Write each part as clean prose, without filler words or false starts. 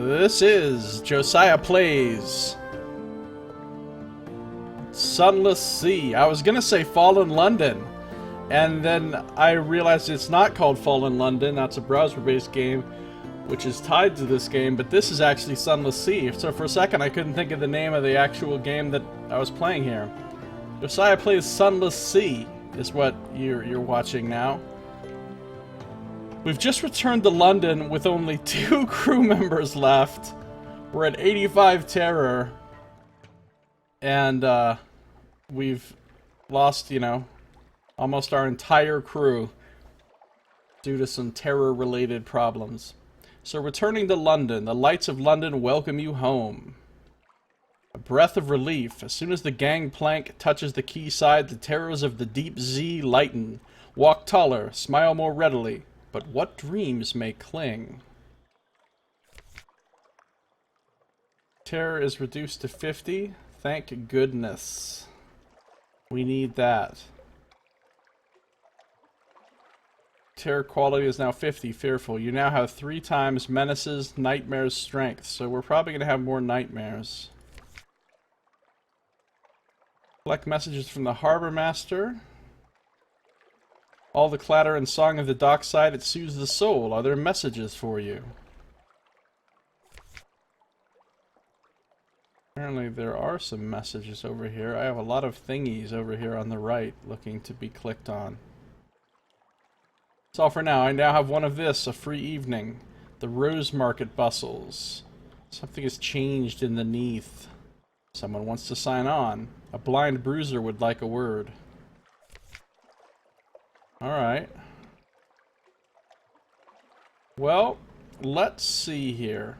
This is Josiah Plays Sunless Sea. I was gonna say Fallen London, and then I realized it's not called Fallen London. That's a browser-based game, which is tied to this game, but this is actually Sunless Sea. So for a second, I couldn't think of the name of the actual game that I was playing here. Josiah Plays Sunless Sea is what you're watching now. We've just returned to London with only 2 crew members left. We're at 85 terror. And, we've lost, almost our entire crew due to some terror-related problems. So returning to London, the lights of London welcome you home. A breath of relief. As soon as the gangplank touches the quayside, the terrors of the deep sea lighten. Walk taller, smile more readily. But what dreams may cling? Terror is reduced to 50. Thank goodness. We need that. Terror quality is now 50. Fearful. You now have 3 times menaces, nightmares, strength. So we're probably going to have more nightmares. Collect messages from the harbor master. All the clatter and song of the dockside, it soothes the soul. Are there messages for you? Apparently there are some messages over here. I have a lot of thingies over here on the right looking to be clicked on. That's all for now. I now have one of this, a free evening. The Rose Market bustles. Something has changed in the Neath. Someone wants to sign on. A blind bruiser would like a word. Alright. Well, let's see here.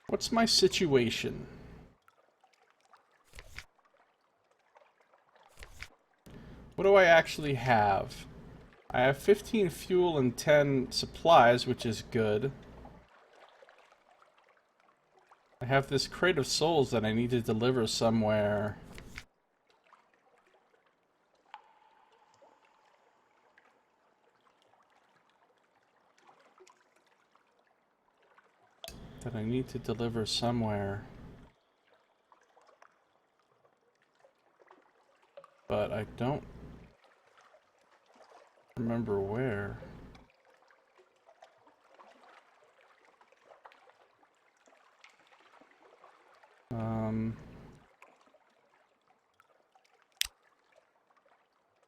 What's my situation? What do I actually have? I have 15 fuel and 10 supplies, which is good. I have this crate of souls that I need to deliver somewhere. That I need to deliver somewhere. But I don't remember where.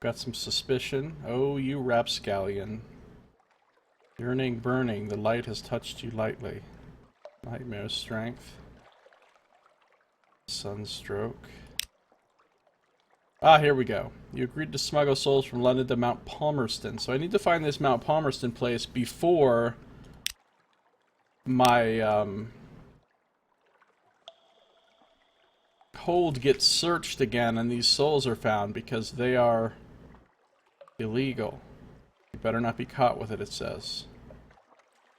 Got some suspicion. Oh, you rapscallion. Yearning, burning, the light has touched you lightly. Nightmare strength. Sunstroke. Ah, here we go. You agreed to smuggle souls from London to Mount Palmerston. So I need to find this Mount Palmerston place before my hold gets searched again and these souls are found, because they are illegal. You better not be caught with it, it says.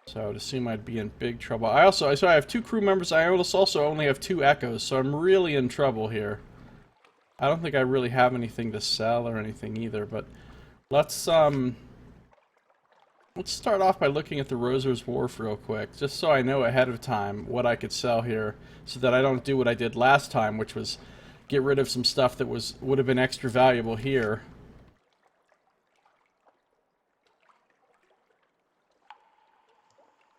So I would assume I'd be in big trouble. So I have 2 crew members. I also only have 2 echoes, so I'm really in trouble here. I don't think I really have anything to sell or anything either, but let's start off by looking at the Roser's Wharf real quick, just so I know ahead of time what I could sell here, so that I don't do what I did last time, which was get rid of some stuff that would have been extra valuable here.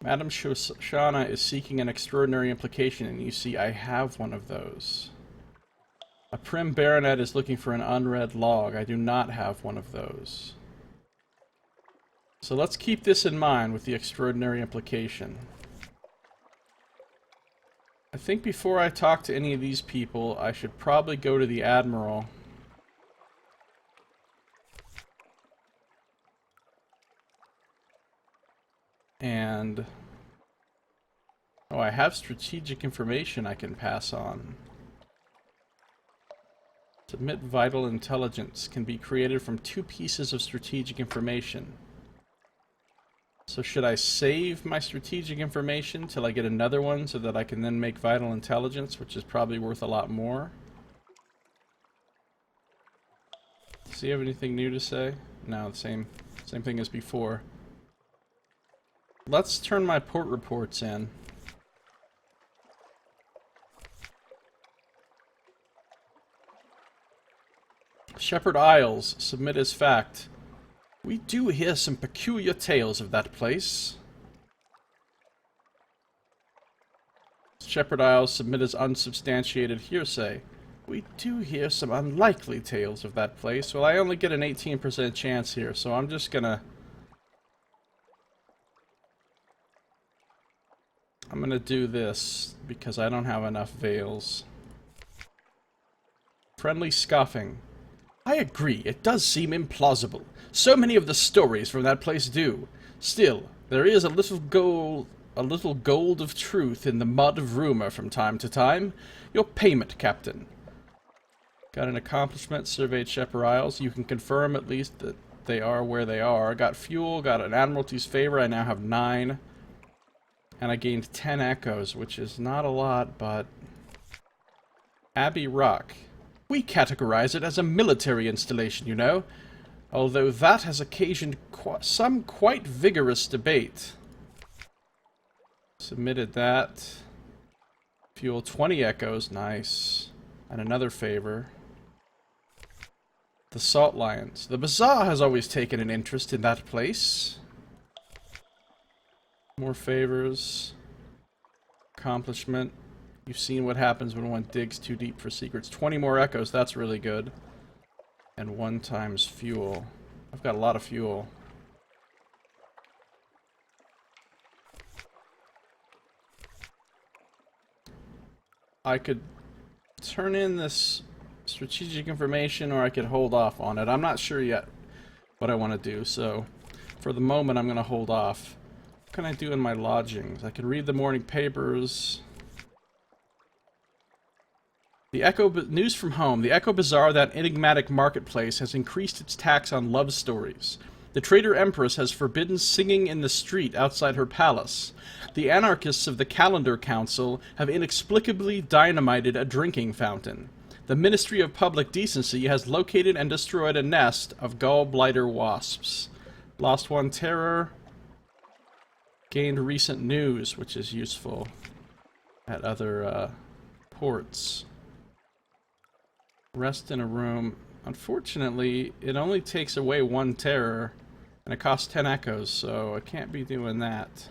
Madam Shoshana is seeking an extraordinary implication, and you see I have one of those. A prim baronet is looking for an unread log. I do not have one of those. So let's keep this in mind with the extraordinary implication. I think before I talk to any of these people, I should probably go to the Admiral. And oh, I have strategic information I can pass on. Submit vital intelligence can be created from 2 pieces of strategic information. So should I save my strategic information till I get another one so that I can then make vital intelligence, which is probably worth a lot more? Does he have anything new to say? No, the same thing as before. let's turn my port reports in. Shepherd Isles, submit as fact. We do hear some peculiar tales of that place. Shepherd Isles, submit as unsubstantiated hearsay. We do hear some unlikely tales of that place. Well, I only get an 18% chance here, so I'm just gonna... I'm gonna do this, because I don't have enough veils. Friendly scoffing. I agree, it does seem implausible. So many of the stories from that place do. Still, there is a little gold of truth in the mud of rumor from time to time. Your payment, Captain. Got an accomplishment, surveyed Shepherd Isles. You can confirm at least that they are where they are. Got fuel, got an Admiralty's favor. I now have 9. And I gained 10 echoes, which is not a lot, but... Abbey Rock. We categorize it as a military installation, you know. Although that has occasioned some quite vigorous debate. Submitted that. Fuel 20 echoes, nice. And another favor. The Salt Lions. The Bazaar has always taken an interest in that place. More favors. Accomplishment. You've seen what happens when one digs too deep for secrets. 20 more echoes, that's really good. And 1 times fuel. I've got a lot of fuel. I could turn in this strategic information, or I could hold off on it. I'm not sure yet what I want to do, so for the moment I'm going to hold off. What can I do in my lodgings? I can read the morning papers. The news from home. The Echo Bazaar, that enigmatic marketplace, has increased its tax on love stories. The traitor empress has forbidden singing in the street outside her palace. The anarchists of the Calendar Council have inexplicably dynamited a drinking fountain. The Ministry of Public Decency has located and destroyed a nest of gallbladder wasps. Lost 1 terror. Gained recent news, which is useful at other ports. Rest in a room. Unfortunately, it only takes away 1 terror, and it costs 10 echoes, so I can't be doing that.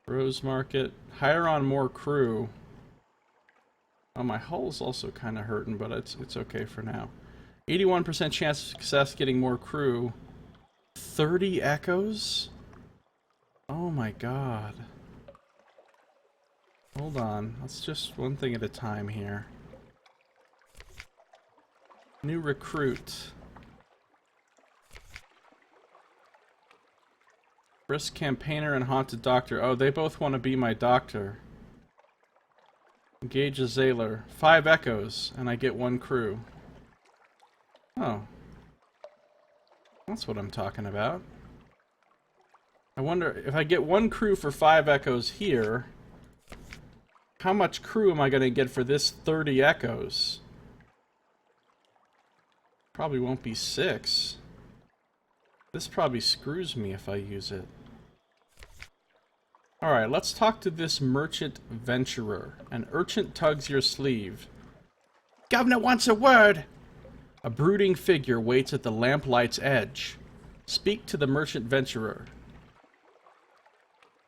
Rose Market. Hire on more crew. Oh, my hull's also kind of hurting, but it's okay for now. 81% chance of success getting more crew. 30 echoes? Oh my god. Hold on. Let's just one thing at a time here. New recruit. Brisk campaigner and haunted doctor. Oh, they both want to be my doctor. Engage a Zaylor. 5 echoes, and I get 1 crew. Oh. That's what I'm talking about. I wonder, if I get 1 crew for 5 echoes here, how much crew am I going to get for this 30 echoes? Probably won't be 6. This probably screws me if I use it. Alright, let's talk to this merchant venturer. An urchin tugs your sleeve. Governor wants a word! A brooding figure waits at the lamplight's edge. Speak to the merchant venturer.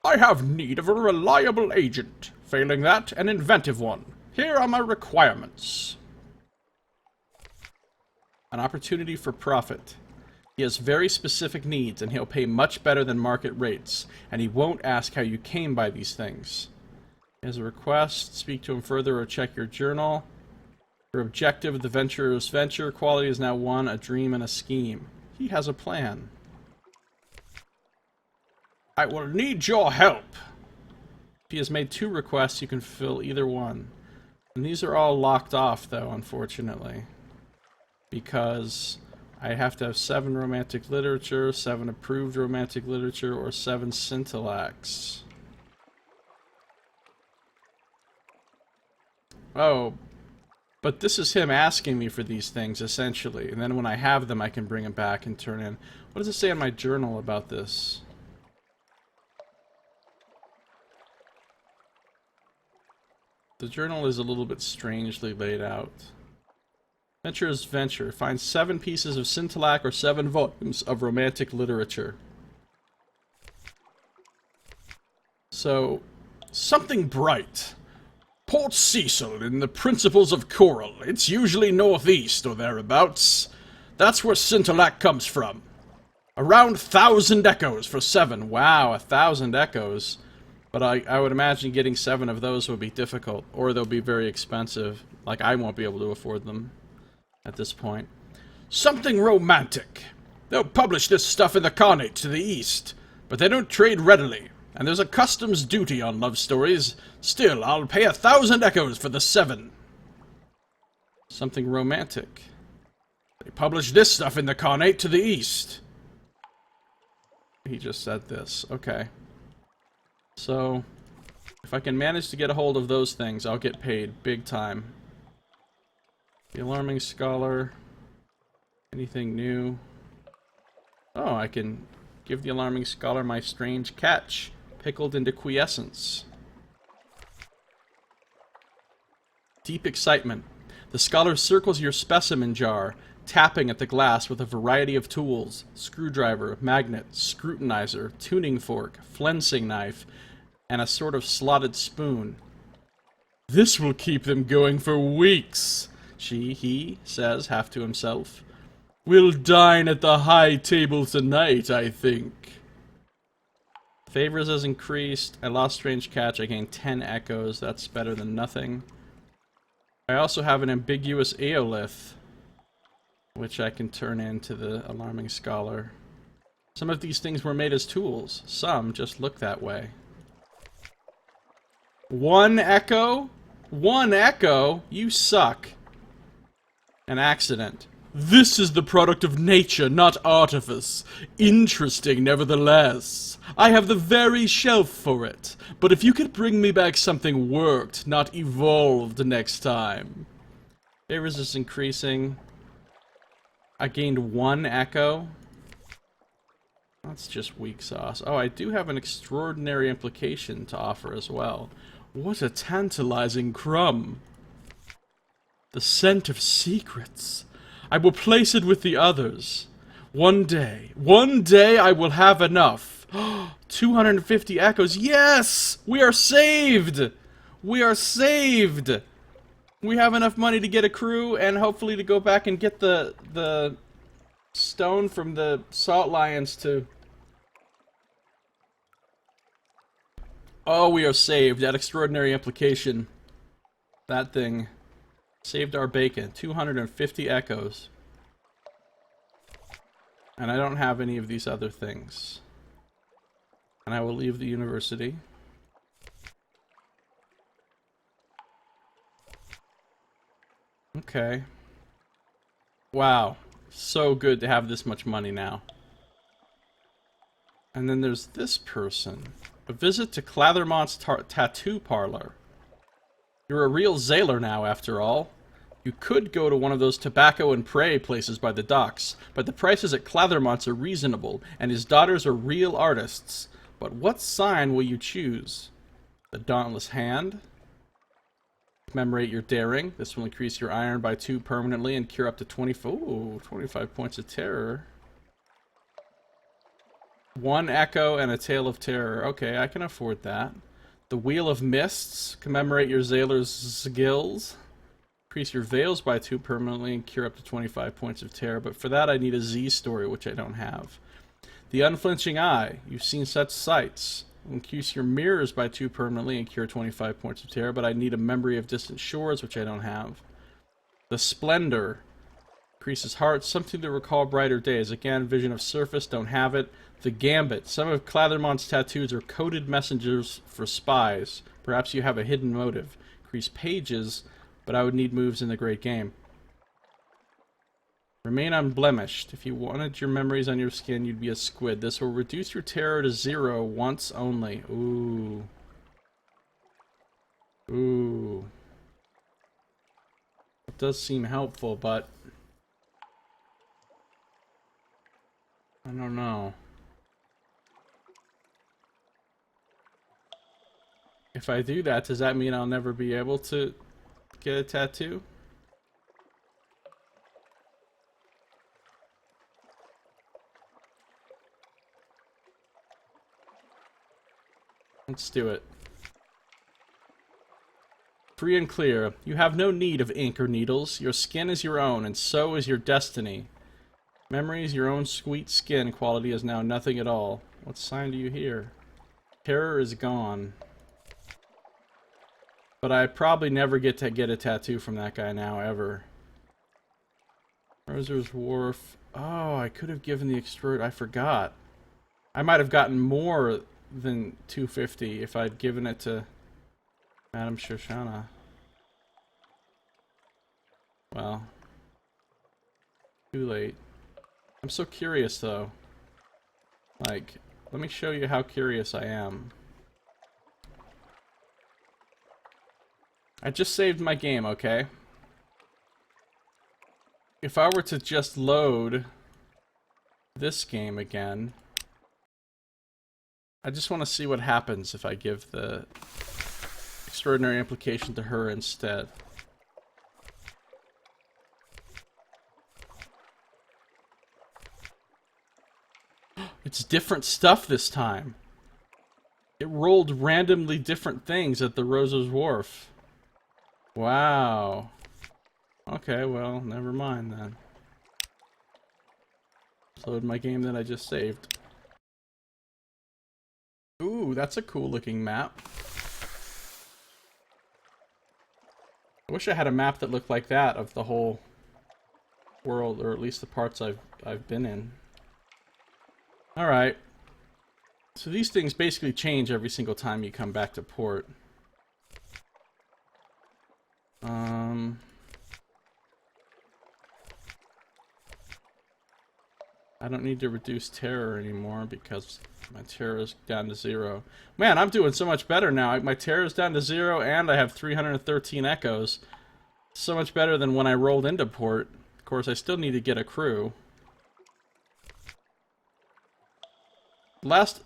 I have need of a reliable agent. Failing that, an inventive one. Here are my requirements. An opportunity for profit. He has very specific needs, and he'll pay much better than market rates, and he won't ask how you came by these things. As a request, speak to him further or check your journal. Your objective of the venturer's venture quality is now 1, a dream and a scheme. He has a plan. I will need your help. If he has made 2 requests, you can fulfill either one. And these are all locked off, though, unfortunately. Because I have to have 7 romantic literature, 7 approved romantic literature, or 7 scintillax. Oh. But this is him asking me for these things, essentially. And then when I have them, I can bring them back and turn in. What does it say in my journal about this? The journal is a little bit strangely laid out. Venture is venture. Find 7 pieces of scintillac or 7 volumes of romantic literature. So, something bright. Port Cecil in the Principles of Coral. It's usually northeast or thereabouts. That's where scintillac comes from. Around 1,000 echoes for 7. Wow, 1,000 echoes. But I would imagine getting 7 of those would be difficult, or they'll be very expensive. Like, I won't be able to afford them at this point. Something romantic. They'll publish this stuff in the Khanate to the east, but they don't trade readily, and there's a customs duty on love stories. Still, I'll pay 1,000 echoes for the 7. Something romantic. They publish this stuff in the Khanate to the east. He just said this. Okay. So, if I can manage to get a hold of those things, I'll get paid big time. The Alarming Scholar. Anything new? Oh, I can give the Alarming Scholar my strange catch, pickled into quiescence. Deep excitement. The scholar circles your specimen jar, tapping at the glass with a variety of tools: screwdriver, magnet, scrutinizer, tuning fork, flensing knife, and a sort of slotted spoon. This will keep them going for weeks, he says, half to himself. We'll dine at the high table tonight, I think. Favors has increased. I lost strange catch. I gained 10 echoes. That's better than nothing. I also have an ambiguous eolith, which I can turn into the Alarming Scholar. Some of these things were made as tools. Some just look that way. 1 echo? 1 echo? You suck. An accident. This is the product of nature, not artifice. Interesting, nevertheless. I have the very shelf for it. But if you could bring me back something worked, not evolved next time. Favors is increasing. I gained 1 echo. That's just weak sauce. Oh, I do have an extraordinary implication to offer as well. What a tantalizing crumb. The scent of secrets. I will place it with the others. One day I will have enough. 250 echoes. Yes! We are saved! We are saved! We have enough money to get a crew and hopefully to go back and get the stone from the salt lions to... Oh, we are saved. That extraordinary implication. That thing saved our bacon. 250 echoes. And I don't have any of these other things. And I will leave the university. Okay. Wow. So good to have this much money now. And then there's this person. A visit to Clathermont's tattoo parlor. You're a real Zaylor now, after all. You could go to one of those tobacco and prey places by the docks, but the prices at Clathermont's are reasonable, and his daughters are real artists. But what sign will you choose? The Dauntless Hand? Commemorate your daring. This will increase your iron by 2 permanently and cure up to 25 points of terror. 1 echo and a tale of terror. Okay, I can afford that. The Wheel of Mists. Commemorate your Zaylor's skills. Increase your veils by 2 permanently and cure up to 25 points of terror. But for that I need a Z story, which I don't have. The Unflinching Eye. You've seen such sights. Increase your mirrors by 2 permanently and cure 25 points of terror. But I need a Memory of Distant Shores, which I don't have. The Splendor. Increases hearts. Something to recall brighter days. Again, Vision of Surface. Don't have it. The Gambit. Some of Clathermont's tattoos are coded messengers for spies. Perhaps you have a hidden motive. Increase pages, but I would need moves in the Great Game. Remain unblemished. If you wanted your memories on your skin, you'd be a squid. This will reduce your terror to 0 once only. Ooh. Ooh. does seem helpful, but I don't know. If I do that, does that mean I'll never be able to get a tattoo? Let's do it. Free and clear. You have no need of ink or needles. Your skin is your own, and so is your destiny. Memories, your own sweet skin quality is now nothing at all. What sign do you hear? Terror is gone. But I probably never get to get a tattoo from that guy now, ever. Roser's Wharf. Oh, I could have given the extrude. I forgot. I might have gotten more than 250 if I'd given it to Madame Shoshana. Well, too late. I'm so curious, though. Like, let me show you how curious I am. I just saved my game, okay? If I were to just load this game again, I just want to see what happens if I give the extraordinary implication to her instead. It's different stuff this time. It rolled randomly different things at the Roser's Wharf. Wow. Okay, well, never mind then. Load my game that I just saved. Ooh, that's a cool looking map. I wish I had a map that looked like that of the whole world, or at least the parts I've been in. Alright. So these things basically change every single time you come back to port. I don't need to reduce terror anymore because my terror is down to 0. Man, I'm doing so much better now. My terror is down to 0 and I have 313 echoes. So much better than when I rolled into port. Of course, I still need to get a crew. Last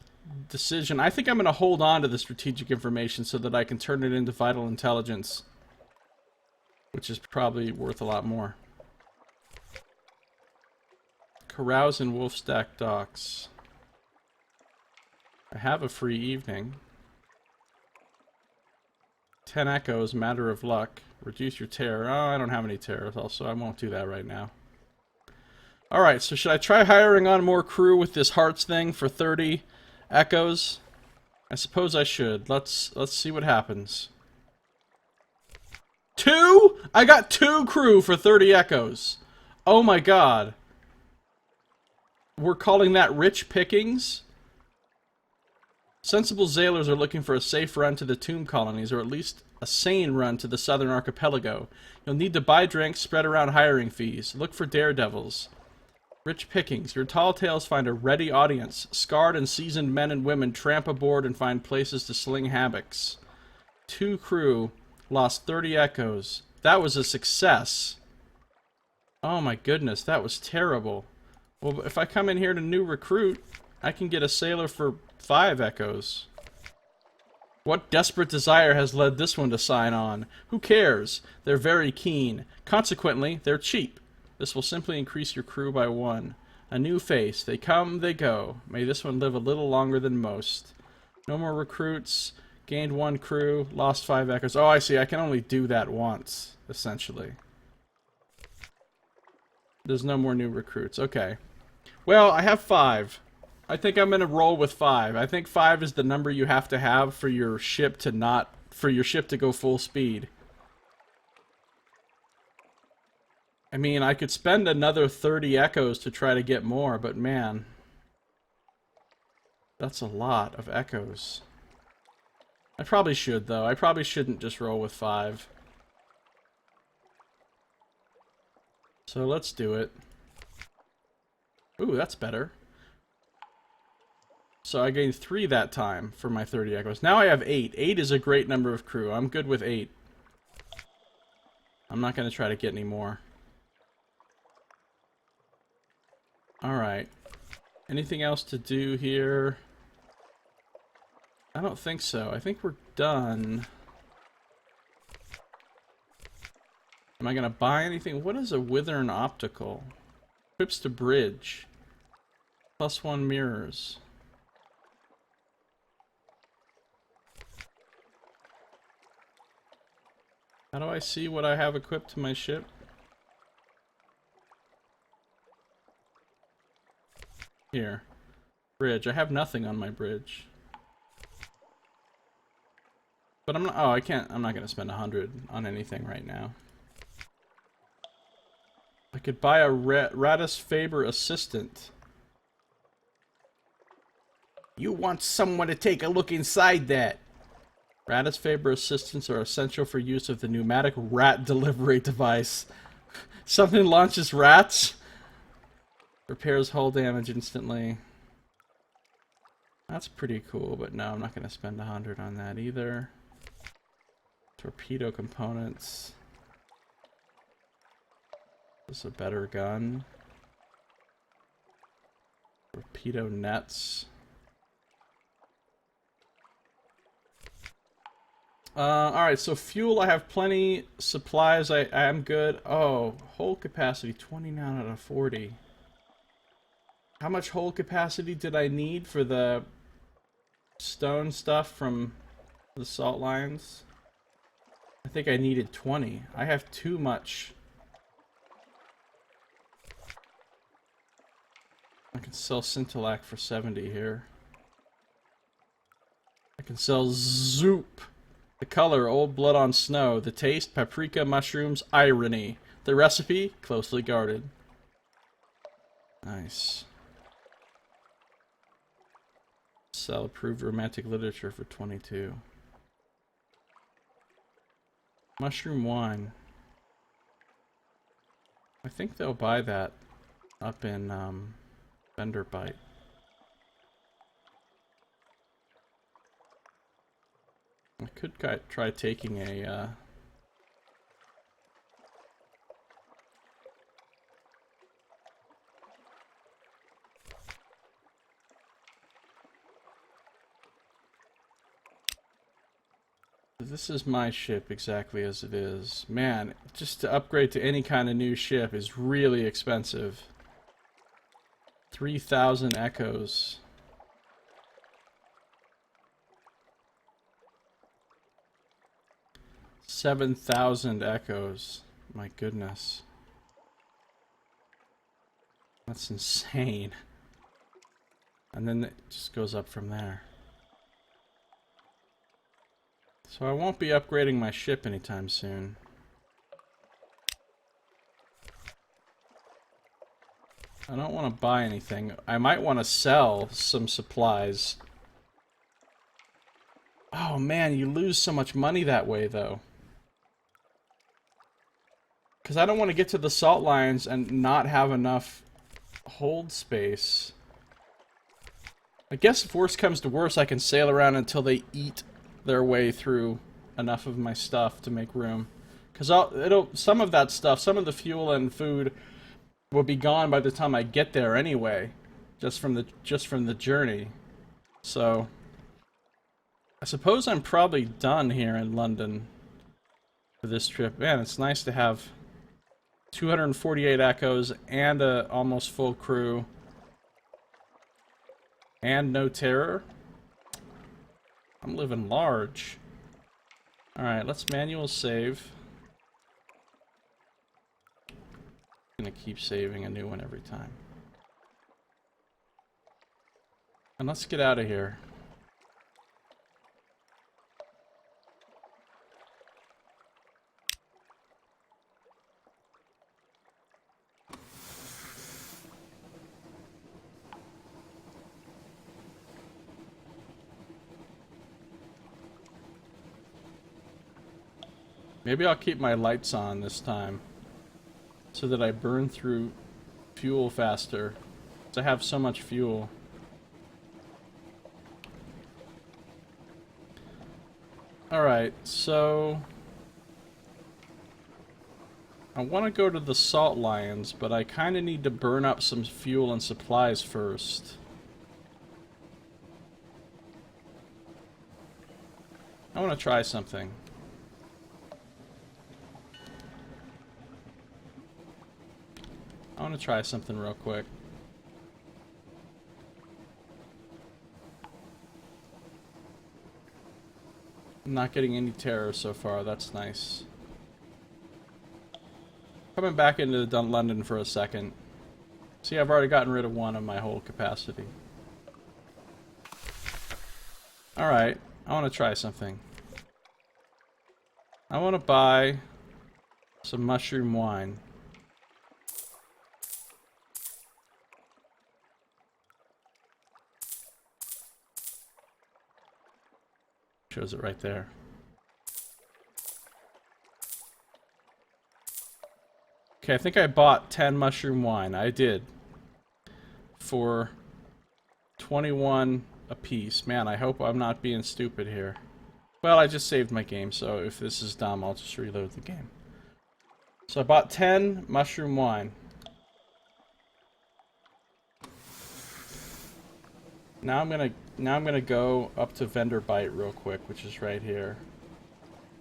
decision, I think I'm going to hold on to the strategic information so that I can turn it into vital intelligence. Which is probably worth a lot more. Carouse in Wolfstack Docks. I have a free evening. 10 echoes, matter of luck. Reduce your terror. Oh, I don't have any terror, also I won't do that right now. Alright, so should I try hiring on more crew with this hearts thing for 30 echoes? I suppose I should. Let's see what happens. 2? I got 2 crew for 30 echoes. Oh my god. We're calling that rich pickings? Sensible sailors are looking for a safe run to the tomb colonies, or at least a sane run to the southern archipelago. You'll need to buy drinks, spread around hiring fees. Look for daredevils. Rich pickings. Your tall tales find a ready audience. Scarred and seasoned men and women tramp aboard and find places to sling hammocks. 2 crew lost 30 echoes. That was a success. Oh my goodness, that was terrible. Well, if I come in here to new recruit, I can get a sailor for 5 echoes. What desperate desire has led this one to sign on? Who cares? They're very keen. Consequently, they're cheap. This will simply increase your crew by 1. A new face. They come, they go. May this one live a little longer than most. No more recruits. Gained 1 crew. Lost 5 echoes. Oh, I see. I can only do that once, essentially. There's no more new recruits. Okay. Well, I have 5. I think I'm gonna roll with 5. I think 5 is the number you have to for your ship to go full speed. I mean, I could spend another 30 echoes to try to get more, but man, that's a lot of echoes. I probably should, though. I probably shouldn't just roll with 5. So let's do it. Ooh, that's better. So I gained 3 that time for my 30 echoes. Now I have 8. 8 is a great number of crew. I'm good with 8. I'm not going to try to get any more. Alright. Anything else to do here? I don't think so. I think we're done. Am I going to buy anything? What is a Withern Optical? Equips to bridge. +1 mirrors. How do I see what I have equipped to my ship? Here. Bridge. I have nothing on my bridge. But I'm not, oh, I can't, I'm not going to spend 100 on anything right now. I could buy a Radis Faber assistant. You want someone to take a look inside that. Radis Faber assistants are essential for use of the pneumatic rat delivery device. Something launches rats. Repairs hull damage instantly. That's pretty cool, but no, I'm not going to spend 100 on that either. Torpedo components. This is a better gun. Torpedo nets. Alright, so fuel, I have plenty. Supplies, I am good. Oh, hold capacity, 29 out of 40. How much hold capacity did I need for the stone stuff from the salt lines? I think I needed 20. I have too much. I can sell Scintillac for 70 here. I can sell Zoop. The color, old blood on snow. The taste, paprika, mushrooms, irony. The recipe, closely guarded. Nice. Sell approved romantic literature for 22. Mushroom wine. I think they'll buy that up in Benderbite. I could try taking a this is my ship exactly as it is. Man, just to upgrade to any kind of new ship is really expensive. 3,000 echoes. $7,000 echoes. My goodness. That's insane. And then it just goes up from there. So I won't be upgrading my ship anytime soon. I don't want to buy anything. I might want to sell some supplies. Oh man, you lose so much money that way though. Because I don't want to get to the salt lines and not have enough hold space. I guess if worse comes to worse, I can sail around until they eat their way through enough of my stuff to make room. Because some of that stuff, some of the fuel and food will be gone by the time I get there anyway, just from the journey. So I suppose I'm probably done here in London for this trip. Man, it's nice to have 248 echoes and a almost full crew and no terror. I'm living large. Alright, let's manual save. I'm gonna keep saving a new one every time. And let's get out of here. Maybe I'll keep my lights on this time so that I burn through fuel faster. Because I have so much fuel. Alright, so I want to go to the Salt Lions, but I kind of need to burn up some fuel and supplies first. I want to try something. I want to try something real quick. I'm not getting any terror so far, that's nice. Coming back into London for a second. See, I've already gotten rid of one of my whole capacity. Alright, I want to try something. I want to buy some mushroom wine. Shows it right there. Okay, I think I bought 10 mushroom wine. I did. For 21 a piece. Man, I hope I'm not being stupid here. Well, I just saved my game, so if this is dumb, I'll just reload the game. So I bought 10 mushroom wine. Now I'm gonna go up to Vendor Bite real quick, which is right here.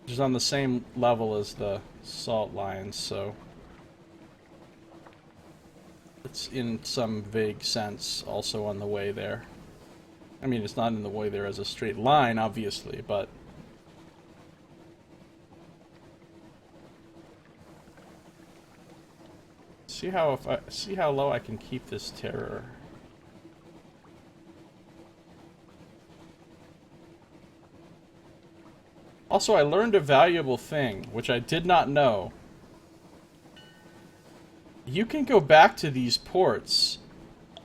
Which is on the same level as the Salt Lions, so it's in some vague sense also on the way there. I mean, it's not in the way there as a straight line, obviously, but see how low I can keep this terror. Also, I learned a valuable thing, which I did not know. You can go back to these ports,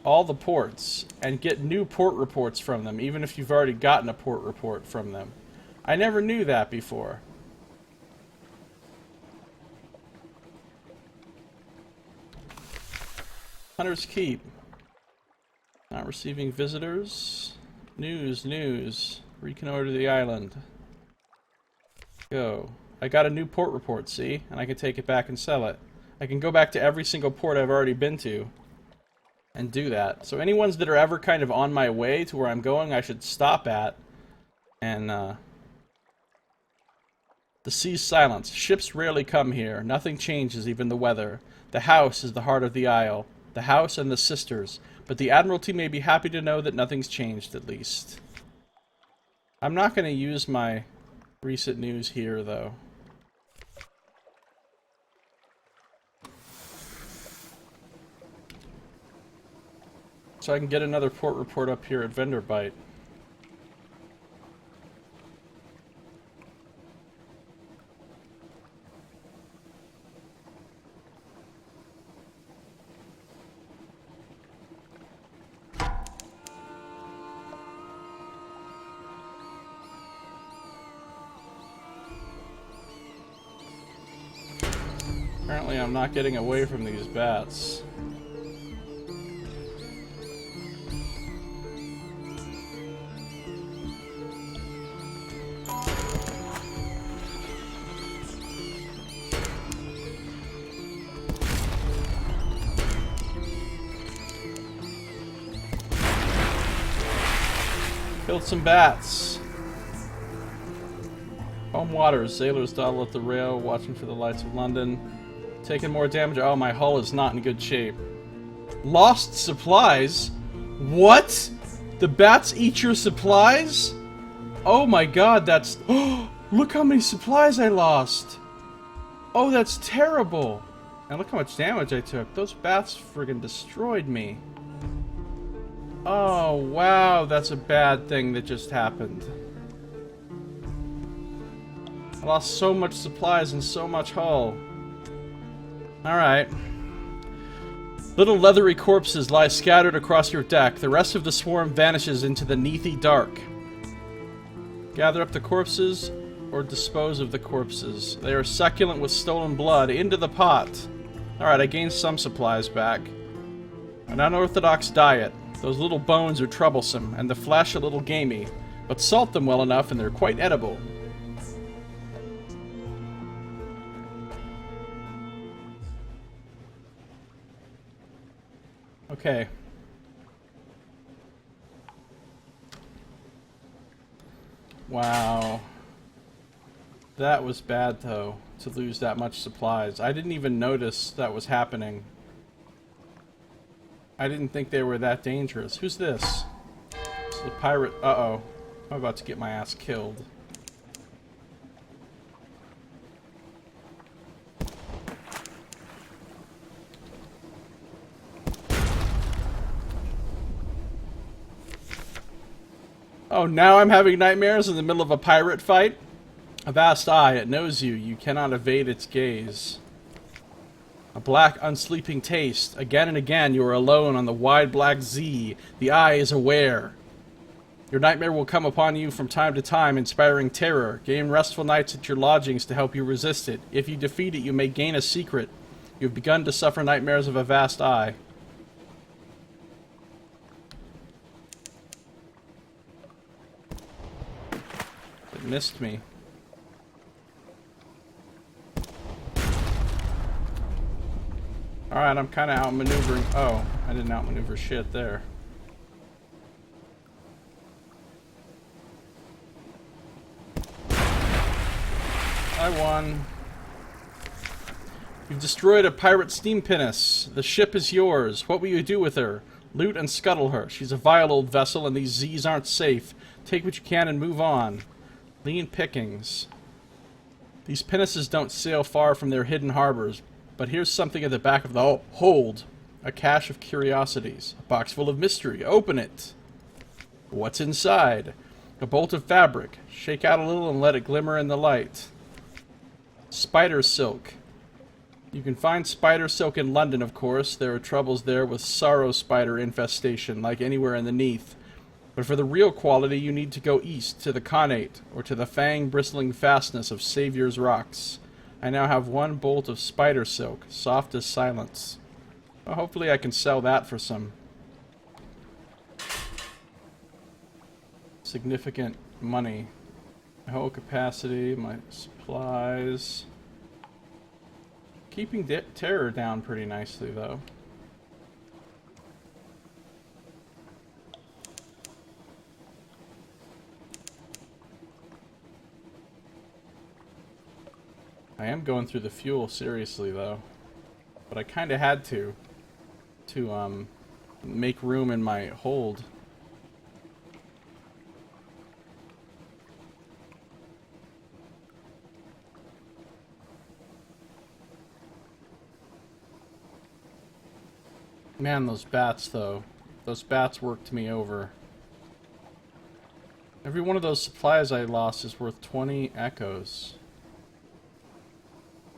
all the ports, and get new port reports from them, even if you've already gotten a port report from them. I never knew that before. Hunter's Keep. Not receiving visitors. News. Reconnoiter the island. Go. I got a new port report, see? And I can take it back and sell it. I can go back to every single port I've already been to and do that. So any ones that are ever kind of on my way to where I'm going, I should stop at. And, the sea's silence. Ships rarely come here. Nothing changes, even the weather. The house is the heart of the isle. The house and the sisters. But the Admiralty may be happy to know that nothing's changed, at least. I'm not going to use my recent news here, though. So I can get another port report up here at Vendor Bite. Apparently I'm not getting away from these bats. Killed some bats. Home waters. Sailors dawdle at the rail, watching for the lights of London. Taking more damage. Oh, my hull is not in good shape. Lost supplies? What? The bats eat your supplies? Oh my god, that's... Oh, look how many supplies I lost. Oh, that's terrible. And look how much damage I took. Those bats friggin' destroyed me. Oh, wow, that's a bad thing that just happened. I lost so much supplies and so much hull. Alright. Little leathery corpses lie scattered across your deck. The rest of the swarm vanishes into the neathy dark. Gather up the corpses or dispose of the corpses. They are succulent with stolen blood. Into the pot. Alright, I gained some supplies back. An unorthodox diet. Those little bones are troublesome, and the flesh a little gamey. But salt them well enough and they're quite edible. Okay. Wow. That was bad, though, to lose that much supplies. I didn't even notice that was happening. I didn't think they were that dangerous. Who's this? It's the pirate. Uh-oh. I'm about to get my ass killed. Oh, now I'm having nightmares in the middle of a pirate fight? A vast eye, it knows you. You cannot evade its gaze. A black, unsleeping taste. Again and again you are alone on the wide black sea. The eye is aware. Your nightmare will come upon you from time to time, inspiring terror. Gain restful nights at your lodgings to help you resist it. If you defeat it, you may gain a secret. You have begun to suffer nightmares of a vast eye. It missed me. Alright, I'm kind of outmaneuvering. Oh, I didn't outmaneuver shit there. I won. You've destroyed a pirate steam pinnace. The ship is yours. What will you do with her? Loot and scuttle her. She's a vile old vessel and these Z's aren't safe. Take what you can and move on. Lean pickings. These pinnaces don't sail far from their hidden harbors, but here's something at the back of the hold. A cache of curiosities. A box full of mystery. Open it. What's inside? A bolt of fabric. Shake out a little and let it glimmer in the light. Spider silk. You can find spider silk in London, of course. There are troubles there with sorrow spider infestation, like anywhere in the Neath. But for the real quality, you need to go east, to the Connate, or to the fang-bristling fastness of Saviour's Rocks. I now have one bolt of spider silk, soft as silence. Well, hopefully I can sell that for some significant money. My whole capacity, my supplies. Keeping terror down pretty nicely, though. I am going through the fuel seriously, though. But I kind of had to make room in my hold. Man, those bats, though. Those bats worked me over. Every one of those supplies I lost is worth 20 echoes.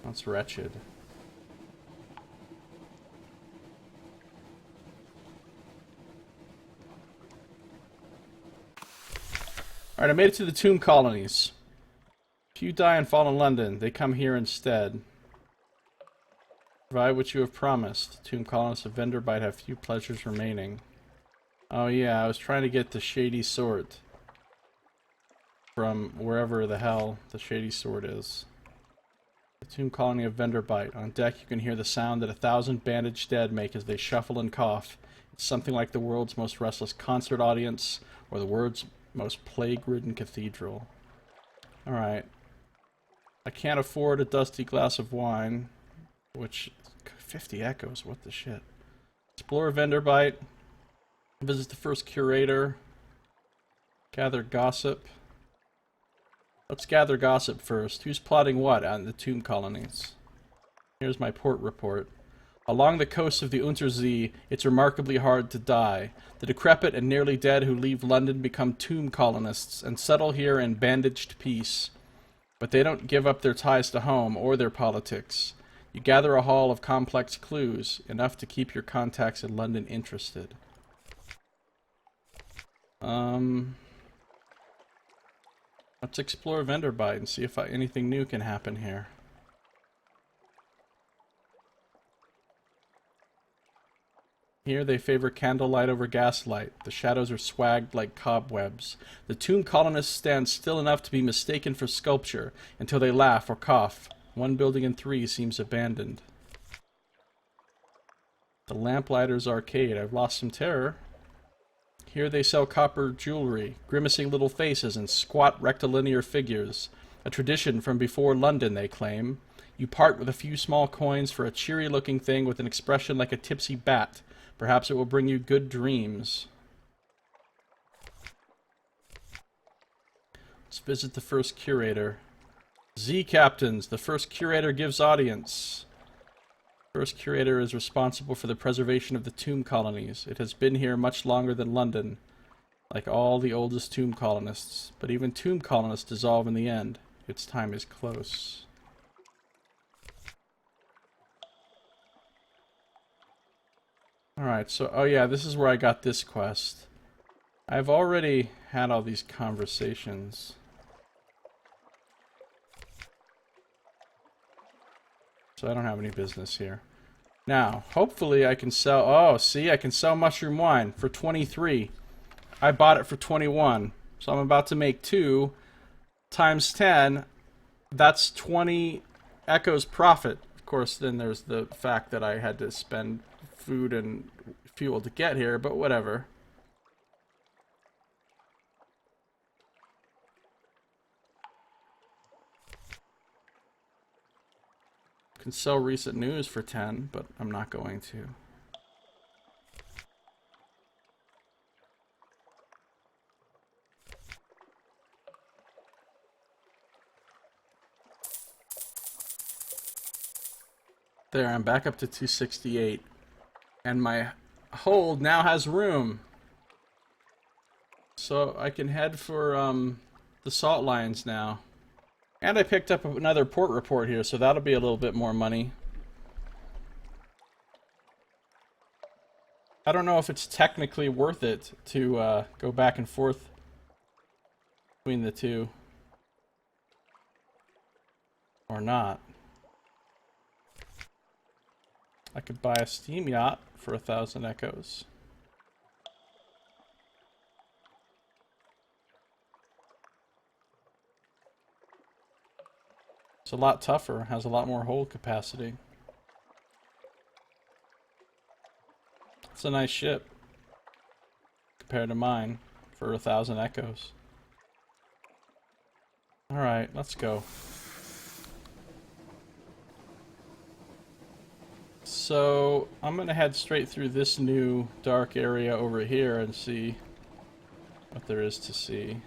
That's wretched. Alright, I made it to the tomb colonies. If you die and fall in London, they come here instead. Provide what you have promised. The tomb colonists of Venderbite have few pleasures remaining. Oh yeah, I was trying to get the shady sword. From wherever the hell the shady sword is. The tomb colony of Venderbite. On deck you can hear the sound that 1,000 bandaged dead make as they shuffle and cough. It's something like the world's most restless concert audience, or the world's most plague-ridden cathedral. Alright. I can't afford a dusty glass of wine, which... 50 echoes, what the shit. Explore Venderbite. Visit the first curator. Gather gossip. Let's gather gossip first. Who's plotting what on the tomb colonies? Here's my port report. Along the coast of the Unterzee, it's remarkably hard to die. The decrepit and nearly dead who leave London become tomb colonists and settle here in bandaged peace. But they don't give up their ties to home or their politics. You gather a haul of complex clues, enough to keep your contacts in London interested. Let's explore Venderbite and see if anything new can happen here. Here they favor candlelight over gaslight. The shadows are swagged like cobwebs. The tomb colonists stand still enough to be mistaken for sculpture until they laugh or cough. One building in 3 seems abandoned. The Lamplighter's Arcade. I've lost some terror. Here they sell copper jewelry, grimacing little faces, and squat rectilinear figures. A tradition from before London, they claim. You part with a few small coins for a cheery-looking thing with an expression like a tipsy bat. Perhaps it will bring you good dreams. Let's visit the first curator. Z Captains. The first curator gives audience. First curator is responsible for the preservation of the tomb colonies. It has been here much longer than London, like all the oldest tomb colonists. But even tomb colonists dissolve in the end. Its time is close. Alright, so, oh yeah, this is where I got this quest. I've already had all these conversations. So I don't have any business here. Now, hopefully I can sell... Oh, see, I can sell mushroom wine for 23. I bought it for 21. So I'm about to make 2 times 10. That's 20 echoes profit. Of course, then there's the fact that I had to spend food and fuel to get here, but whatever. Can sell recent news for 10, but I'm not going to. There, I'm back up to 268. And my hold now has room. So I can head for the salt lions now. And I picked up another port report here, so that'll be a little bit more money. I don't know if it's technically worth it to go back and forth between the two. Or not. I could buy a steam yacht for 1,000 echoes. It's a lot tougher, has a lot more hold capacity. It's a nice ship compared to mine for 1,000 echoes. Alright, let's go. So, I'm going to head straight through this new dark area over here and see what there is to see.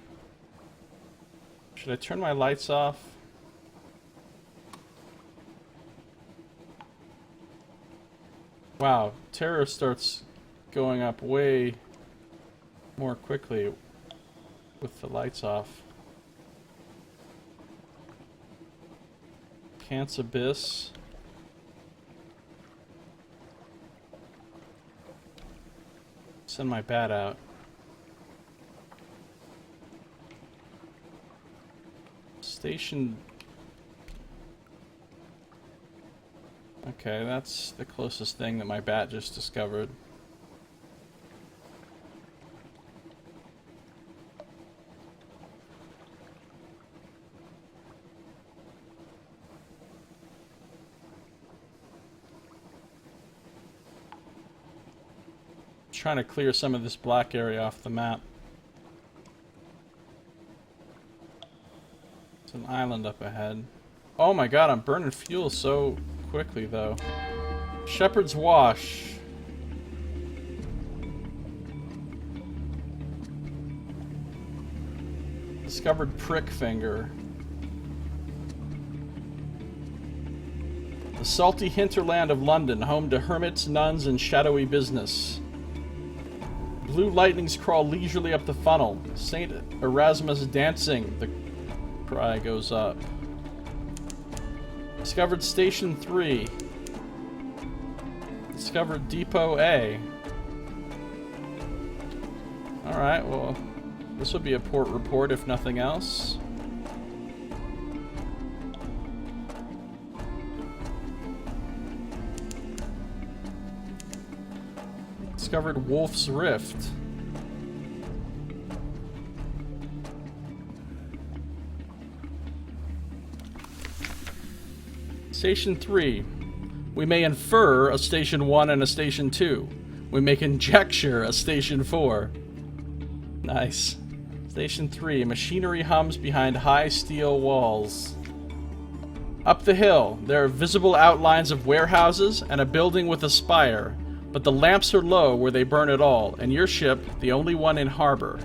Should I turn my lights off? Wow, terror starts going up way more quickly with the lights off. Cant's Abyss. Send my bat out. Station. Okay, that's the closest thing that my bat just discovered. Trying to clear some of this black area off the map. It's an island up ahead. Oh my god, I'm burning fuel so quickly though. Shepherd's Wash. Discovered prick finger. The salty hinterland of London, home to hermits, nuns, and shadowy business. Blue lightnings crawl leisurely up the funnel. Saint Erasmus dancing. The cry goes up. Discovered Station 3. Discovered Depot A. Alright, well, this will be a port report if nothing else. Discovered Wolf's Rift. Station 3. We may infer a Station 1 and a Station 2. We may conjecture a Station 4. Nice. Station 3. Machinery hums behind high steel walls. Up the hill, there are visible outlines of warehouses and a building with a spire, but the lamps are low where they burn at all, and your ship, the only one in harbor.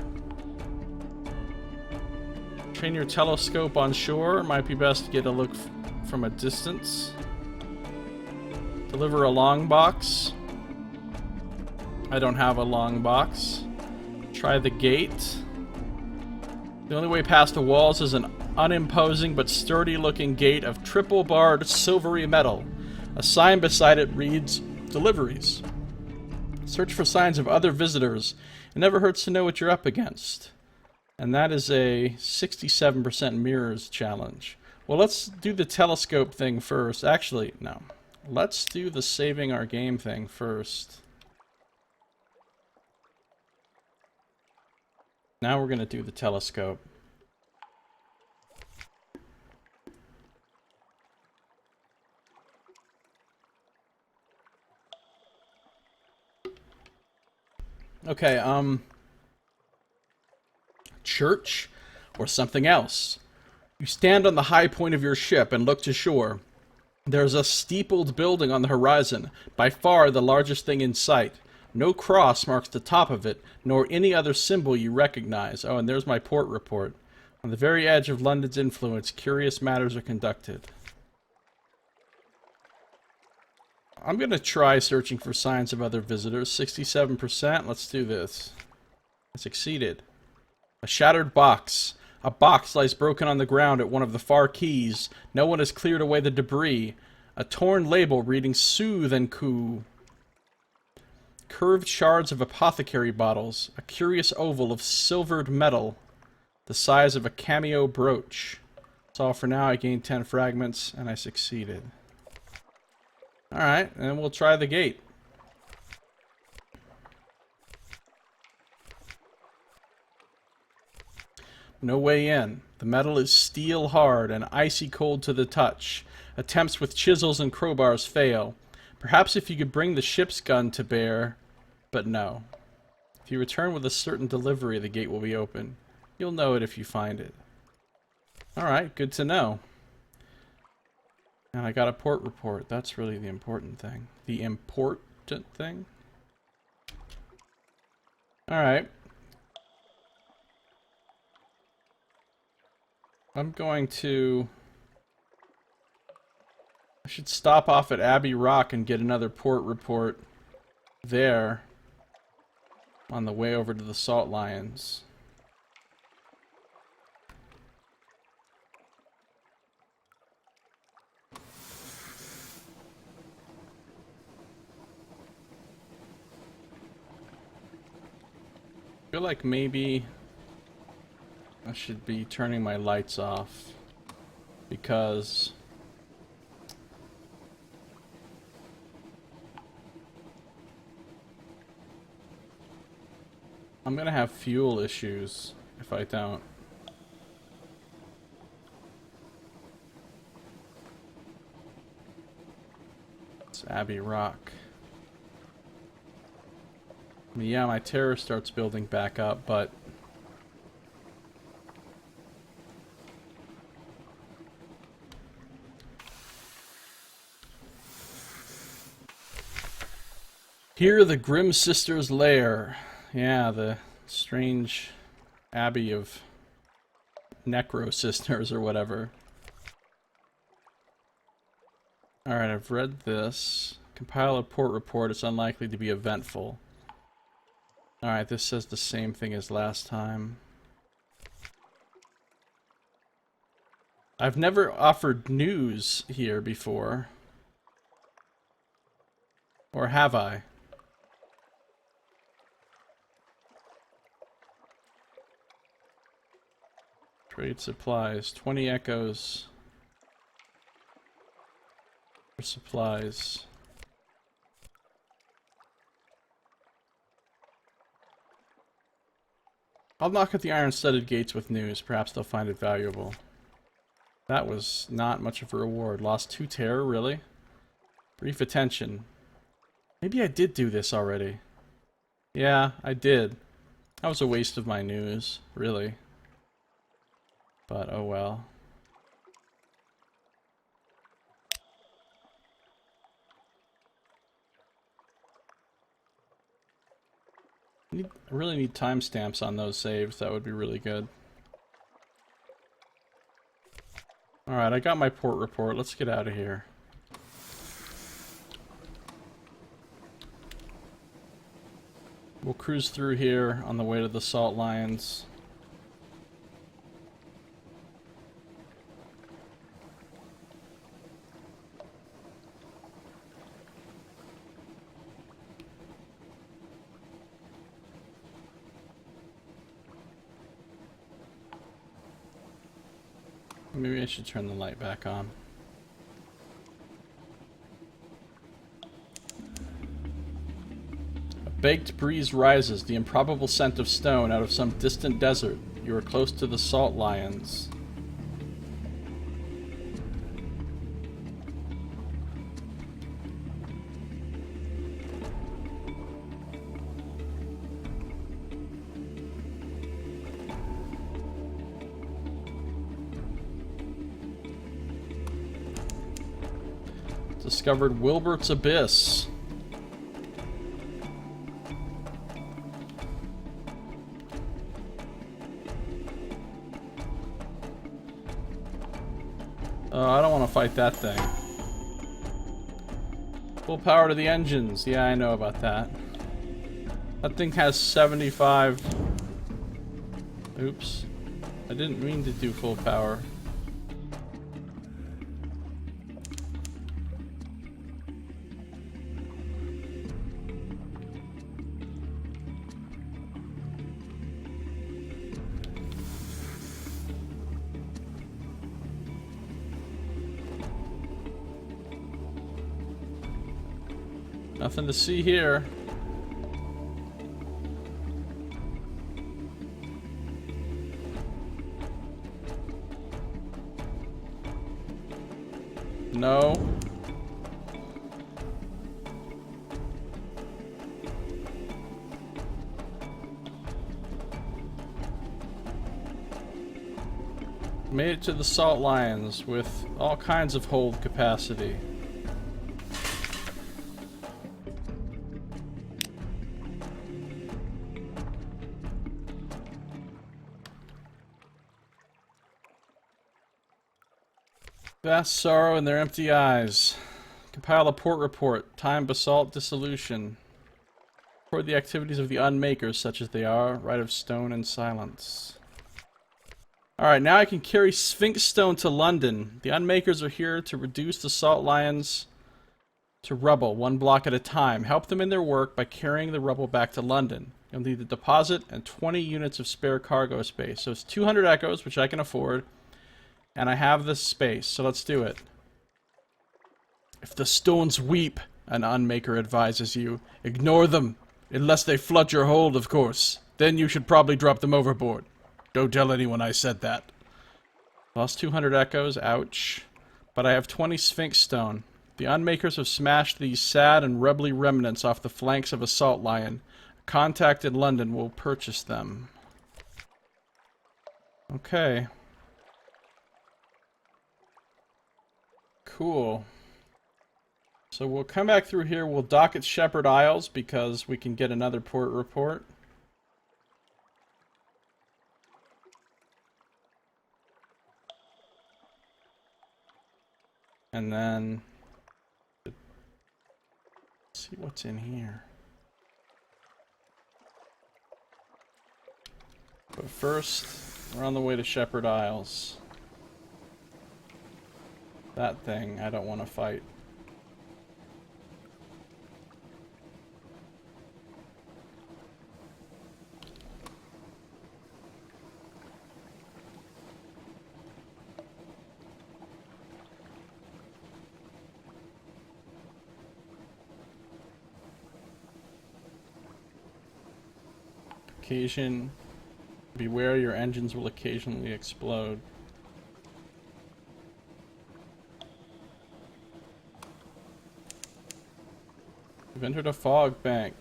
Train your telescope on shore. Might be best to get a look from a distance. Deliver a long box. I don't have a long box. Try the gate. The only way past the walls is an unimposing but sturdy-looking gate of triple-barred silvery metal. A sign beside it reads, "Deliveries." Search for signs of other visitors. It never hurts to know what you're up against. And that is a 67% mirrors challenge. Well, let's do the telescope thing first. Actually, no. Let's do the saving our game thing first. Now we're going to do the telescope. Okay, church or something else. You stand on the high point of your ship and look to shore. There's a steepled building on the horizon, by far the largest thing in sight. No cross marks the top of it, nor any other symbol you recognize. Oh, and there's my port report. On the very edge of London's influence, curious matters are conducted. I'm going to try searching for signs of other visitors. 67%. Let's do this. I succeeded. A shattered box. A box lies broken on the ground at one of the far quays. No one has cleared away the debris. A torn label reading "Soothe and Coo." Curved shards of apothecary bottles. A curious oval of silvered metal. The size of a cameo brooch. That's all for now. I gained 10 fragments, and I succeeded. Alright, and we'll try the gate. No way in. The metal is steel hard and icy cold to the touch. Attempts with chisels and crowbars fail. Perhaps if you could bring the ship's gun to bear, but no. If you return with a certain delivery, the gate will be open. You'll know it if you find it. Alright, good to know. And I got a port report. That's really the important thing. The important thing? Alright. I'm going to... I should stop off at Abbey Rock and get another port report there on the way over to the Salt Lions. I feel like maybe I should be turning my lights off because I'm gonna have fuel issues if I don't. It's Abbey Rock. I mean, yeah, my terror starts building back up, but here, the Grim Sisters' lair. Yeah, the strange abbey of Necro Sisters or whatever. Alright, I've read this. Compile a port report. It's unlikely to be eventful. Alright, this says the same thing as last time. I've never offered news here before. Or have I? Trade supplies. 20 echoes for supplies. I'll knock at the iron-studded gates with news. Perhaps they'll find it valuable. That was not much of a reward. Lost 2 terror, really? Brief attention. Maybe I did do this already. Yeah, I did. That was a waste of my news, really. But oh well. I really need timestamps on those saves. That would be really good. Alright, I got my port report. Let's get out of here. We'll cruise through here on the way to the Salt Lions. Maybe I should turn the light back on. A baked breeze rises, the improbable scent of stone out of some distant desert. You are close to the Salt Lions. Discovered Wilbert's Abyss. Oh, I don't want to fight that thing. Full power to the engines. Yeah, I know about that. That thing has 75... Oops. I didn't mean to do full power. Nothing to see here. No. Made it to the Salt Lions with all kinds of hold capacity. Vast sorrow in their empty eyes. Compile a port report. Time basalt dissolution. Record the activities of the unmakers, such as they are. Rite of stone and silence. Alright, now I can carry Sphinx Stone to London. The unmakers are here to reduce the Salt Lions to rubble, one block at a time. Help them in their work by carrying the rubble back to London. You'll need the deposit and 20 units of spare cargo space. So it's 200 echoes, which I can afford. And I have this space, so let's do it. If the stones weep, an unmaker advises you, ignore them, unless they flood your hold, of course. Then you should probably drop them overboard. Don't tell anyone I said that. Lost 200 echoes, ouch. But I have 20 Sphinx Stone. The unmakers have smashed these sad and rebelly remnants off the flanks of a salt lion. A contact in London will purchase them. Okay. Cool. So we'll come back through here. We'll dock at Shepherd Isles because we can get another port report. And then let's see what's in here. But first, we're on the way to Shepherd Isles. That thing I don't want to fight. Occasion. Beware, your engines will occasionally explode. We've entered a fog bank.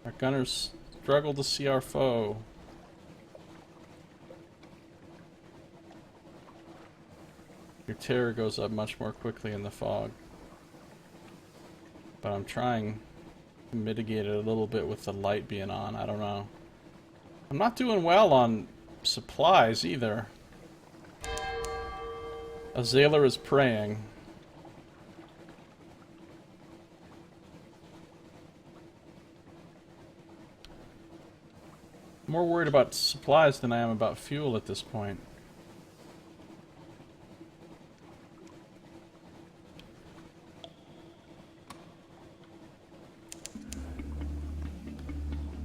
Our gunners struggle to see our foe. Your terror goes up much more quickly in the fog. But I'm trying to mitigate it a little bit with the light being on. I don't know. I'm not doing well on supplies either. A Zailer is praying. I'm more worried about supplies than I am about fuel at this point.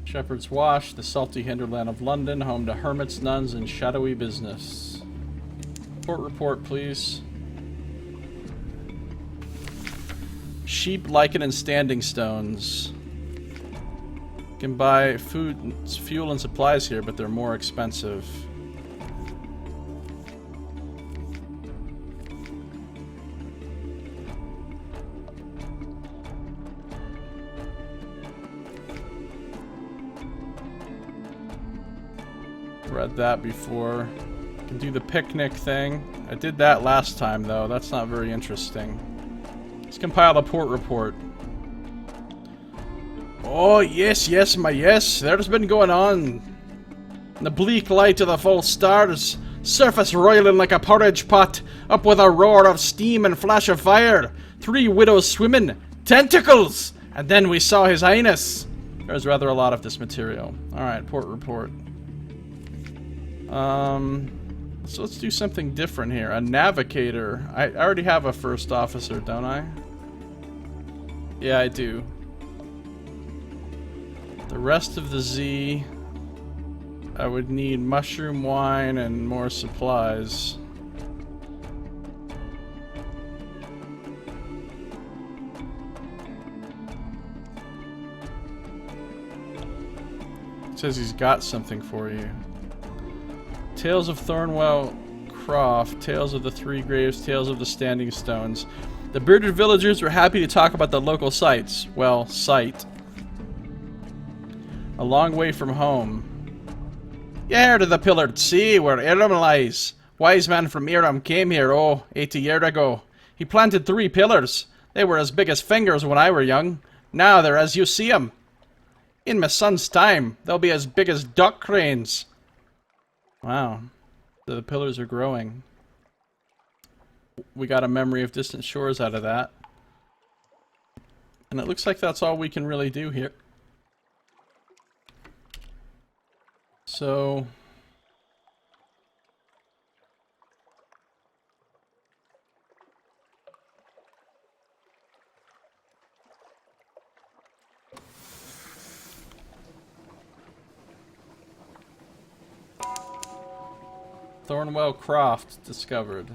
Shepherd's Wash, the salty hinterland of London, home to hermits, nuns, and shadowy business. Report, please. Sheep, lichen, and standing stones. You can buy food, fuel, and supplies here, but they're more expensive. Read that before. Can do the picnic thing. I did that last time though. That's not very interesting. Let's compile a port report. Oh yes, yes, my yes. There's been going on. In the bleak light of the full stars, surface roiling like a porridge pot, up with a roar of steam and flash of fire. 3 widows swimming, tentacles, and then we saw His Highness. There's rather a lot of this material. All right, port report. So let's do something different here. A navigator. I already have a first officer, don't I? Yeah, I do. The rest of the Z, I would need mushroom wine and more supplies. It says he's got something for you. Tales of Thornwell Croft, Tales of the Three Graves, Tales of the Standing Stones. The bearded villagers were happy to talk about the local sights. Well, sight. A long way from home. You heard of the Pillared Sea, where Irem lies. Wise man from Irem came here, 80 years ago. He planted 3 pillars. They were as big as fingers when I were young. Now they're as you see 'em. In my son's time, they'll be as big as duck cranes. Wow. The pillars are growing. We got a memory of distant shores out of that. And it looks like that's all we can really do here. So... Thornwell Croft discovered.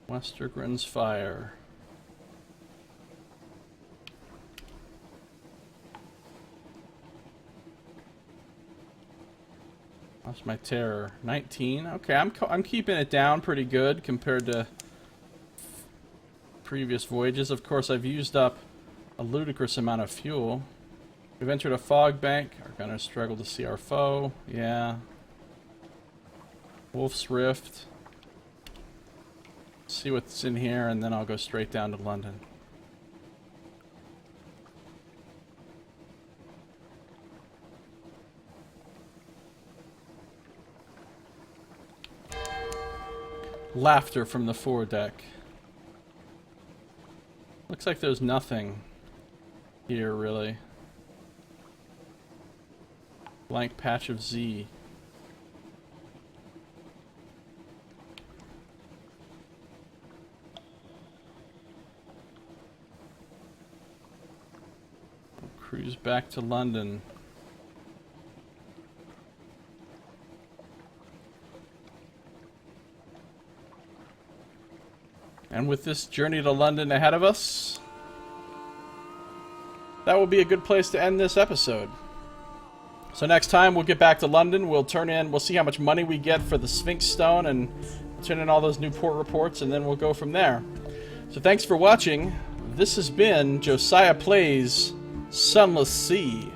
Westergren's Fire. That's my terror. 19. Okay, I'm keeping it down pretty good compared to previous voyages. Of course, I've used up a ludicrous amount of fuel. We've entered a fog bank. Our gunners struggle to see our foe. Yeah. Wolf's Rift. See what's in here, and then I'll go straight down to London. Laughter from the foredeck. Looks like there's nothing here, really. Blank patch of Z. We'll cruise back to London. And with this journey to London ahead of us, that will be a good place to end this episode. So next time we'll get back to London. We'll see how much money we get for the Sphinx Stone and turn in all those new port reports, and then we'll go from there. So thanks for watching. This has been Josiah Plays Sunless Sea.